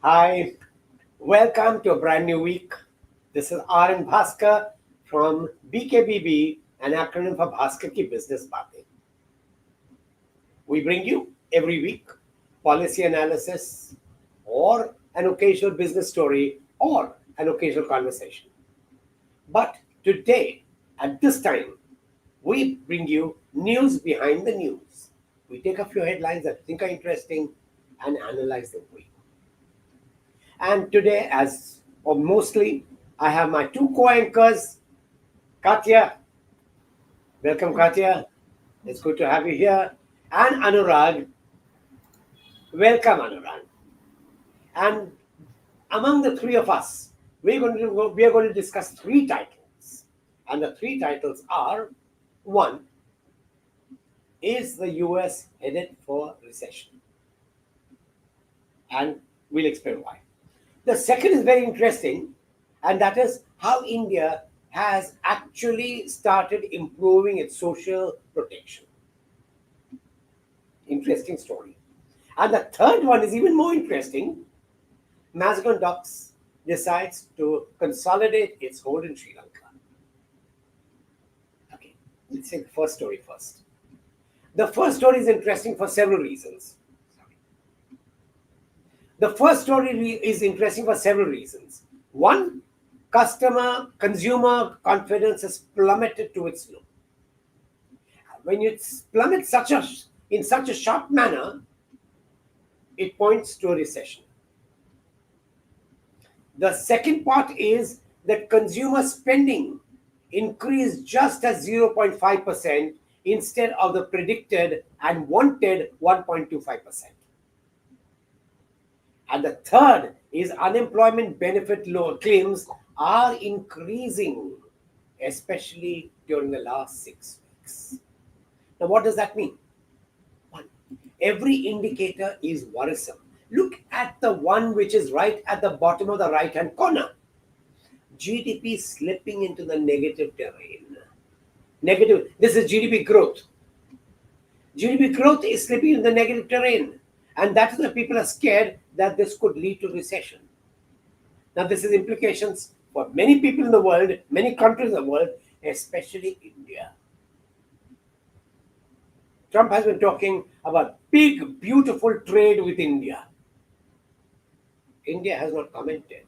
Hi, welcome to a brand new week. This is R.N. Bhaskar from BKBB, an acronym for Bhaskar Ki Business Baatein. We bring you every week policy analysis or an occasional business story or an occasional conversation. But today, at this time, we bring you news behind the news. We take a few headlines that we think are interesting and analyze them for you. And today, or mostly, I have my two co-anchors, Katya. Welcome, Katya. It's good to have you here. And Anurag. Welcome, Anurag. And among the three of us, we are going to discuss three titles. And the three titles are: one, is the US headed for recession? And we'll explain why. The second is very interesting, and that is how India has actually started improving its social protection. Interesting story. And the third one is even more interesting. Mazagon Docks decides to consolidate its hold in Sri Lanka. Okay, let's take the first story first. The first story is interesting for several reasons. The first story is interesting for several reasons. One, consumer confidence has plummeted to its low. When it plummets in such a sharp manner, it points to a recession. The second part is that consumer spending increased just at 0.5% instead of the predicted and wanted 1.25%. And the third is unemployment benefit claims are increasing, especially during the last 6 weeks. Now, what does that mean? One, every indicator is worrisome. Look at the one which is right at the bottom of the right-hand corner. GDP slipping into the negative terrain. Negative. This is GDP growth. GDP growth is slipping into the negative terrain. And that is why people are scared that this could lead to recession. Now, this has implications for many people in the world, many countries in the world, especially India. Trump has been talking about big, beautiful trade with India. India has not commented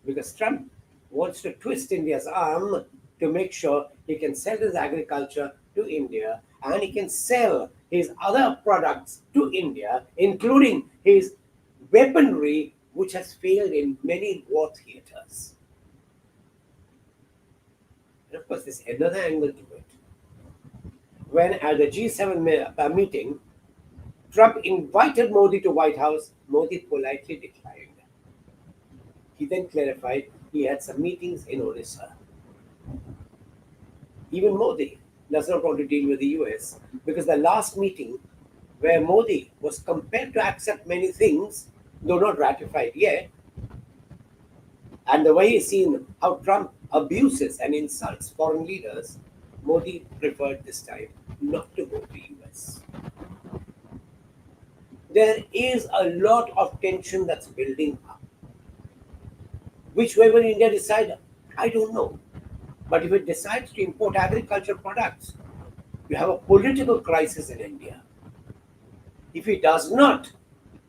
because Trump wants to twist India's arm to make sure he can sell his agriculture to India and he can sell his other products to India, including his weaponry, which has failed in many war theaters. And of course, there's another angle to it. When at the G7 meeting, Trump invited Modi to White House, Modi politely declined. He then clarified he had some meetings in Orissa. Even Modi does not want to deal with the US because the last meeting where Modi was compelled to accept many things, though not ratified yet, and the way he's seen how Trump abuses and insults foreign leaders, Modi preferred this time not to go to US. There is a lot of tension that's building up. Which way will India decide? I don't know. But if it decides to import agricultural products, you have a political crisis in India. If it does not,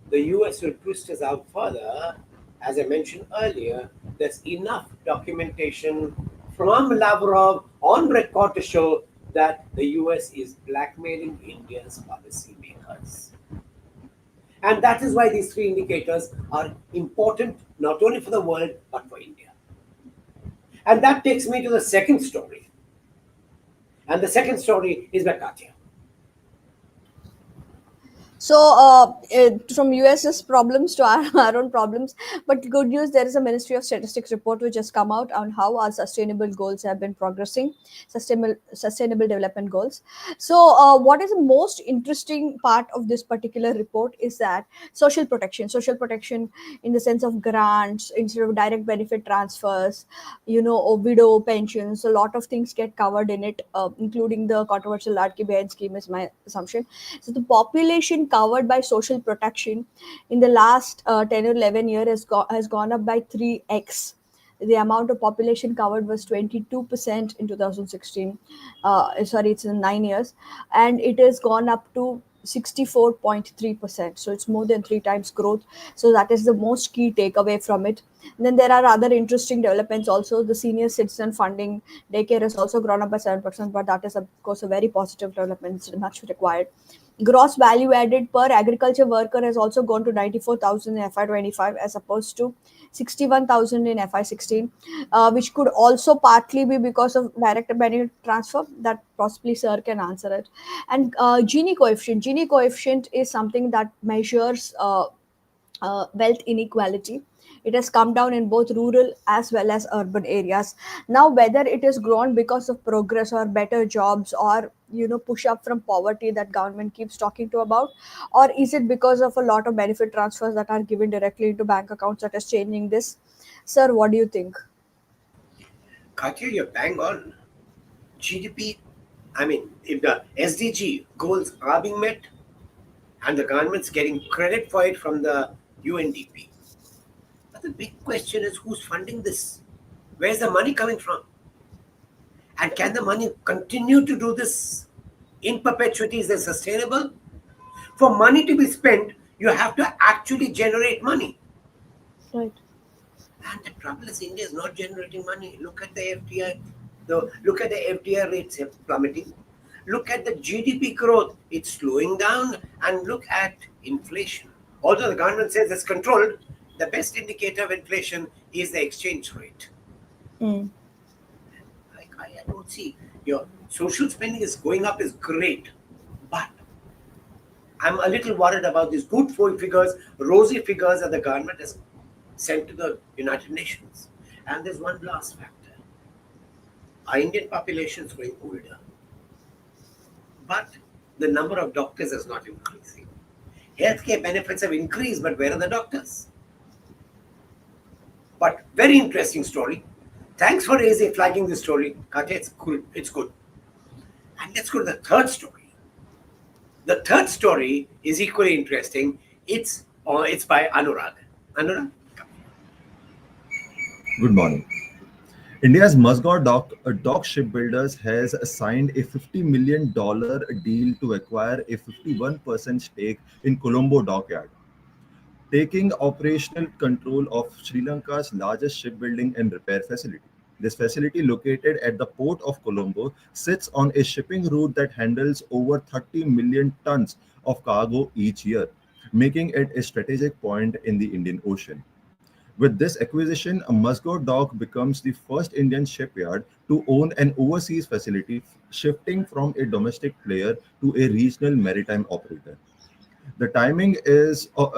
the US will twist us out further. As I mentioned earlier, there's enough documentation from Lavrov on record to show that the US is blackmailing India's policymakers. And that is why these three indicators are important not only for the world but for India. And that takes me to the second story. And the second story is by Katya. So, from US's problems to our own problems, but good news, there is a Ministry of Statistics report which has come out on how our sustainable goals have been progressing, sustainable development goals. So, what is the most interesting part of this particular report is that social protection in the sense of grants instead of direct benefit transfers, or widow pensions, a lot of things get covered in it, including the controversial Ladki Behan scheme is my assumption. So the population covered by social protection in the last 10 or 11 years has gone up by 3x. The amount of population covered was 22% in 2016. Sorry, it's in 9 years, and it has gone up to 64.3%. So it's more than three times growth. So that is the most key takeaway from it. Then there are other interesting developments also. The senior citizen funding daycare has also grown up by 7%, but that is of course a very positive development. It's much required. Gross value added per agriculture worker has also gone to 94,000 in FY25 as opposed to 61,000 in FY16, which could also partly be because of direct benefit transfer. That possibly sir can answer it. And Gini coefficient. Gini coefficient is something that measures wealth inequality. It has come down in both rural as well as urban areas. Now, whether it is grown because of progress or better jobs or push up from poverty that government keeps talking to about, or is it because of a lot of benefit transfers that are given directly into bank accounts that is changing this? Sir, what do you think? Katya, you're bang on. GDP, I mean, if the SDG goals are being met and the government's getting credit for it from the UNDP, but the big question is who's funding this? Where's the money coming from? And can the money continue to do this in perpetuity? Is that sustainable? For money to be spent, you have to actually generate money. Right. And the trouble is, India is not generating money. Look at the FDI. Look at the FDI rates plummeting. Look at the GDP growth. It's slowing down. And look at inflation. Although the government says it's controlled, the best indicator of inflation is the exchange rate. Mm. I don't see. Your social spending is going up is great. But I'm a little worried about these good figures, rosy figures that the government has sent to the United Nations. And there's one last factor. Our Indian population is growing older, but the number of doctors is not increasing. Healthcare benefits have increased, but where are the doctors? But very interesting story. Thanks for flagging this story. Katya, it's cool. It's good. And let's go to the third story. The third story is equally interesting. It's by Anurag. Anurag? Good morning. India's Mazagon dock shipbuilders has signed a $50 million deal to acquire a 51% stake in Colombo Dockyard, taking operational control of Sri Lanka's largest shipbuilding and repair facility. This facility, located at the port of Colombo, sits on a shipping route that handles over 30 million tons of cargo each year, making it a strategic point in the Indian Ocean. With this acquisition, Mazagon Dock becomes the first Indian shipyard to own an overseas facility, shifting from a domestic player to a regional maritime operator. The timing of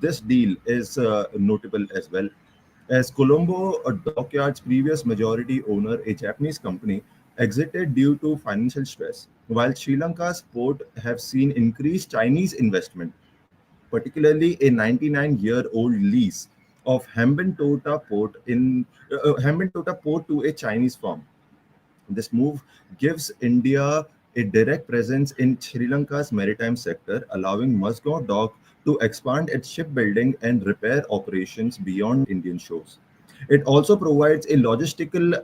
this deal is notable as well, as Colombo Dockyard's previous majority owner, a Japanese company, exited due to financial stress, while Sri Lanka's port have seen increased Chinese investment, particularly a 99-year-old lease of Hambantota Port to a Chinese firm. This move gives India a direct presence in Sri Lanka's maritime sector, allowing Mazagon Dock to expand its shipbuilding and repair operations beyond Indian shores. It also provides a logistical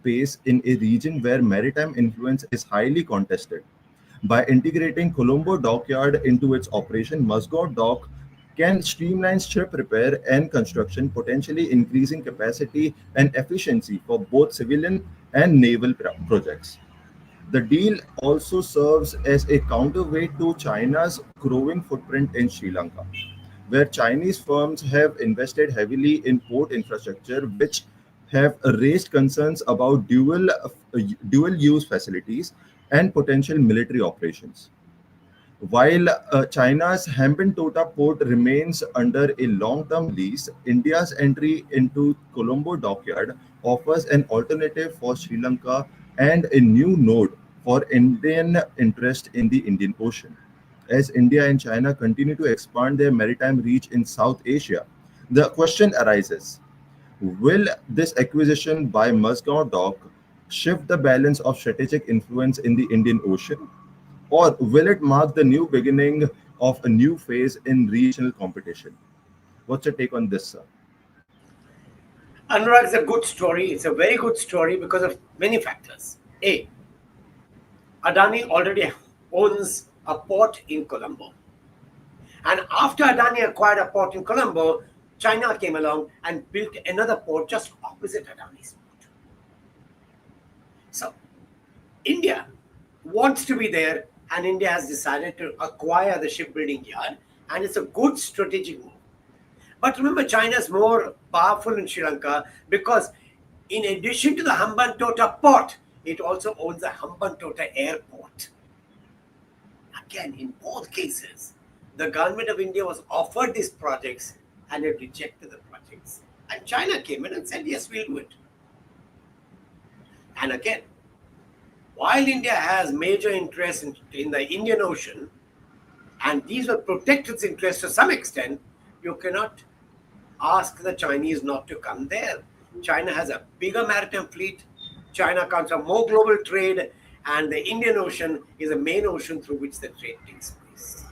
base in a region where maritime influence is highly contested. By integrating Colombo Dockyard into its operation, Mazagon Dock can streamline ship repair and construction, potentially increasing capacity and efficiency for both civilian and naval projects. The deal also serves as a counterweight to China's growing footprint in Sri Lanka, where Chinese firms have invested heavily in port infrastructure, which have raised concerns about dual use facilities and potential military operations. While China's Hambantota port remains under a long-term lease, India's entry into Colombo Dockyard offers an alternative for Sri Lanka and a new node for Indian interest in the Indian Ocean. As India and China continue to expand their maritime reach in South Asia, the question arises: will this acquisition by Mazagon Dock shift the balance of strategic influence in the Indian Ocean? Or will it mark the new beginning of a new phase in regional competition? What's your take on this, sir? Anurag is a good story. It's a very good story because of many factors. A, Adani already owns a port in Colombo. And after Adani acquired a port in Colombo, China came along and built another port just opposite Adani's port. So India wants to be there, and India has decided to acquire the shipbuilding yard, and it's a good strategic move. But remember, China is more powerful in Sri Lanka because, in addition to the Hambantota port, it also owns the Hambantota airport. Again, in both cases, the government of India was offered these projects and it rejected the projects. And China came in and said, yes, we'll do it. And again, while India has major interests in the Indian Ocean, and these will protect its interests to some extent, you cannot ask the Chinese not to come there. China has a bigger maritime fleet. China comes from more global trade, and the Indian Ocean is the main ocean through which the trade takes place.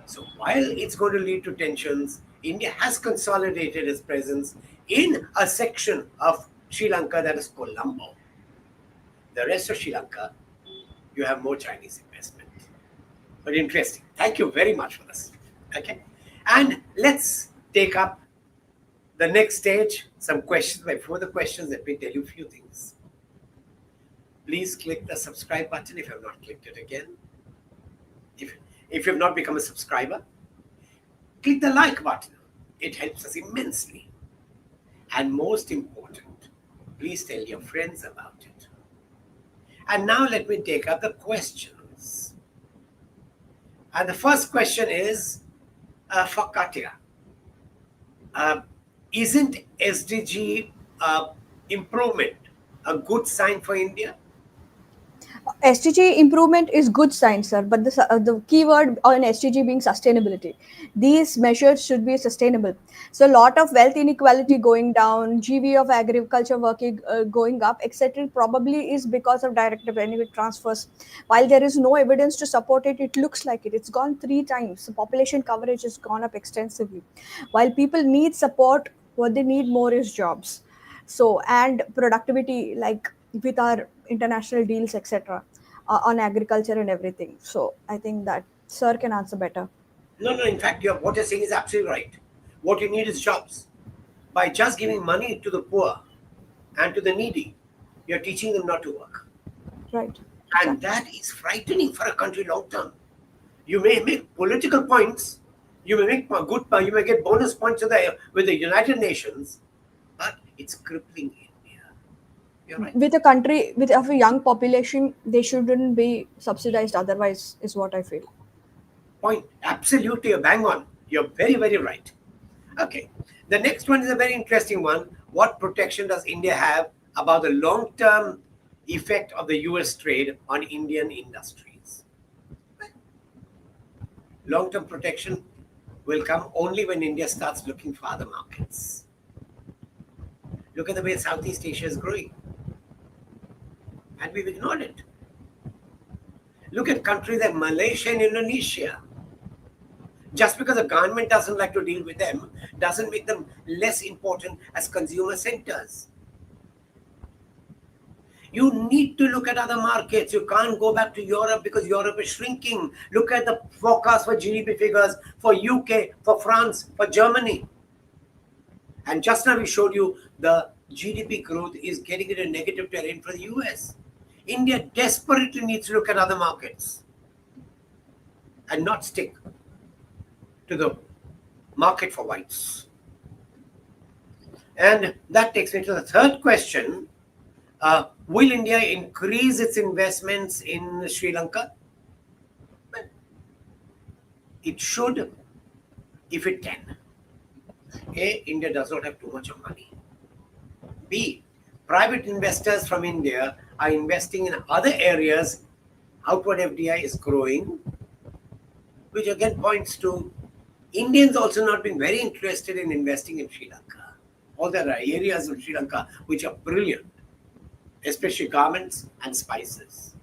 So while it's going to lead to tensions, India has consolidated its presence in a section of Sri Lanka that is Colombo. The rest of Sri Lanka, you have more Chinese investment. But interesting. Thank you very much for this. Okay. And let's take up the next stage, some questions. Before the questions, let me tell you a few things. Please click the subscribe button if you have not clicked it again. If you have not become a subscriber, click the like button. It helps us immensely. And most important, please tell your friends about it. And now let me take up the questions. And the first question is for Katya. Isn't SDG improvement a good sign for India? SDG improvement is good science, sir, but the key word on SDG being sustainability. These measures should be sustainable. So, a lot of wealth inequality going down, GV of agriculture working going up, etc., probably is because of direct benefit transfers. While there is no evidence to support it, it looks like it. It's gone 3 times. The population coverage has gone up extensively. While people need support, what they need more is jobs. So, and productivity, like with our international deals, etc., on agriculture and everything. So I think that sir can answer better. No. In fact, what you're saying is absolutely right. What you need is jobs. By just giving money to the poor and to the needy, you're teaching them not to work. Right. And that is frightening for a country long term. You may make political points, you may make you may get bonus points with the United Nations, but it's crippling India. You're right. With a country with a young population, they shouldn't be subsidized otherwise, is what I feel. Point. Absolutely, you're bang on. You're very, very right. Okay. The next one is a very interesting one. What protection does India have about the long-term effect of the US trade on Indian industries? Long-term protection will come only when India starts looking for other markets. Look at the way Southeast Asia is growing. And we've ignored it. Look at countries like Malaysia and Indonesia. Just because the government doesn't like to deal with them doesn't make them less important as consumer centers. You need to look at other markets. You can't go back to Europe because Europe is shrinking. Look at the forecast for GDP figures for UK, for France, for Germany. And just now we showed you the GDP growth is getting into negative terrain for the US. India desperately needs to look at other markets and not stick to the market for whites. And that takes me to the third question. Will India increase its investments in Sri Lanka? Well, it should if it can. A, India does not have too much of money. B, private investors from India are investing in other areas. Outward FDI is growing, which again points to Indians also not being very interested in investing in Sri Lanka. All there are areas of Sri Lanka which are brilliant, especially garments and spices.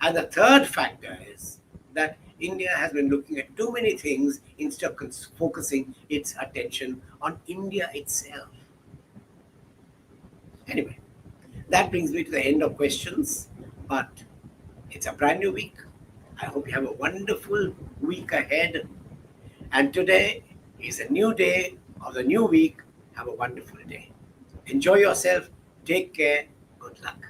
And the third factor is that India has been looking at too many things instead of focusing its attention on India itself. Anyway, that brings me to the end of questions, but it's a brand new week. I hope you have a wonderful week ahead. And today is a new day of the new week. Have a wonderful day. Enjoy yourself. Take care. Good luck.